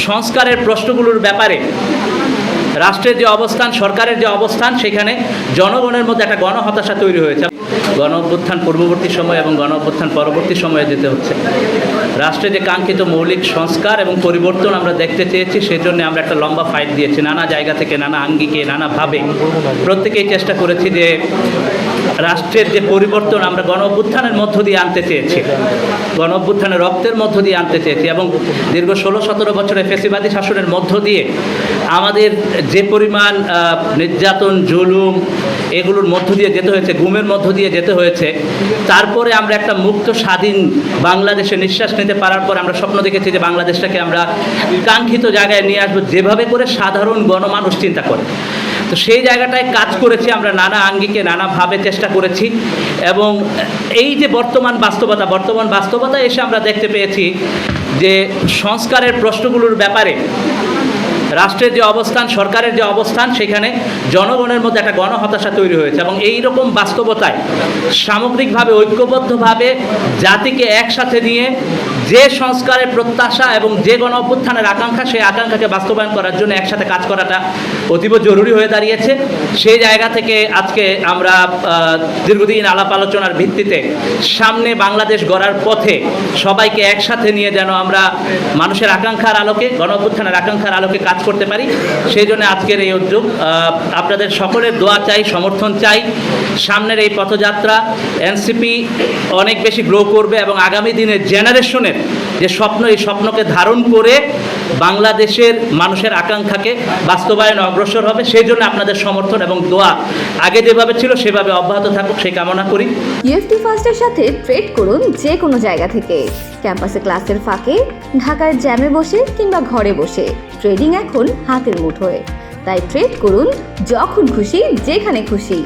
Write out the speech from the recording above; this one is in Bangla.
সংস্কারের প্রশ্নগুলোর ব্যাপারে রাষ্ট্রের যে অবস্থান, সরকারের যে অবস্থান, সেখানে জনগণের মধ্যে একটা গণহতাশা তৈরি হয়েছে। গণ অভ্যুত্থান পূর্ববর্তী সময় এবং গণ অভ্যুত্থান পরবর্তী সময়ে যেতে হচ্ছে। রাষ্ট্রে যে কাঙ্ক্ষিত মৌলিক সংস্কার এবং পরিবর্তন আমরা দেখতে চেয়েছি, সেজন্য আমরা একটা লম্বা ফাইট দিয়েছি। নানা জায়গা থেকে, নানা আঙ্গিকে, নানাভাবে প্রত্যেকেই চেষ্টা করেছি যে রাষ্ট্রের যে পরিবর্তন আমরা গণ অভ্যুত্থানের মধ্য দিয়ে আনতে চেয়েছি, গণ অভ্যুত্থানের রক্তের মধ্য দিয়ে আনতে চেয়েছি এবং দীর্ঘ 16-17 বছরের ফ্যাসিবাদী শাসনের মধ্য দিয়ে আমাদের যে পরিমাণ নির্যাতন, জুলুম, এগুলোর মধ্য দিয়ে যেতে হয়েছে, গুমের মধ্য দিয়ে যেতে হয়েছে, তারপরে আমরা একটা মুক্ত স্বাধীন বাংলাদেশে নিঃশ্বাস নিতে পারার পর আমরা স্বপ্ন দেখেছি যে বাংলাদেশটাকে আমরা কাঙ্ক্ষিত জায়গায় নিয়ে আসবো, যেভাবে করে সাধারণ গণমানুষ চিন্তা করে। তো সেই জায়গাটায় কাজ করেছি আমরা, নানা আঙ্গিকে, নানাভাবে চেষ্টা করেছি এবং এই যে বর্তমান বাস্তবতা এসে আমরা দেখতে পেয়েছি যে সংস্কারের প্রশ্নগুলোর ব্যাপারে রাষ্ট্রের যে অবস্থান, সরকারের যে অবস্থান, সেখানে জনগণের মধ্যে একটা গণহতাশা তৈরি হয়েছে এবং এই রকম বাস্তবতায় সামগ্রিকভাবে ঐক্যবদ্ধভাবে জাতিকে একসাথে নিয়ে যে সংস্কারের প্রত্যাশা এবং যে গণ অভ্যুত্থানের আকাঙ্ক্ষা, সেই আকাঙ্ক্ষাকে বাস্তবায়ন করার জন্য একসাথে কাজ করাটা অতীব জরুরি হয়ে দাঁড়িয়েছে। সেই জায়গা থেকে আজকে আমরা দীর্ঘদিন আলাপ আলোচনার ভিত্তিতে সামনে বাংলাদেশ গড়ার পথে সবাইকে একসাথে নিয়ে যেন আমরা মানুষের আকাঙ্ক্ষার আলোকে, গণ অভ্যুত্থানের আকাঙ্ক্ষার আলোকে কাজ করতে পারি, সেই জন্য আজকের এই উদ্যোগ। আপনাদের সকলের দোয়া চাই, সমর্থন চাই। সামনের এই পথযাত্রা এনসিপি অনেক বেশি গ্রো করবে এবং আগামী দিনের জেনারেশনের যে স্বপ্ন, এই স্বপ্নকে ধারণ করে বাংলাদেশের মানুষের আকাঙ্ক্ষাকে বাস্তবায়নে অগ্রসর হবে। সেই জন্য আপনাদের সমর্থন এবং দোয়া আগে যেভাবে ছিল সেভাবে অব্যাহত থাকুক, সেই কামনা করি। ইউএফটি ফার্স্টের সাথে ট্রেড করুন যে কোনো জায়গা থেকে, ক্যাম্পাসে ক্লাসের ফাঁকে, ঢাকার জ্যামে বসে কিংবা ঘরে বসে। ট্রেডিং এখন হাতের মুঠোয়, তাই ট্রেড করুন যখন খুশি, যেখানে খুশি।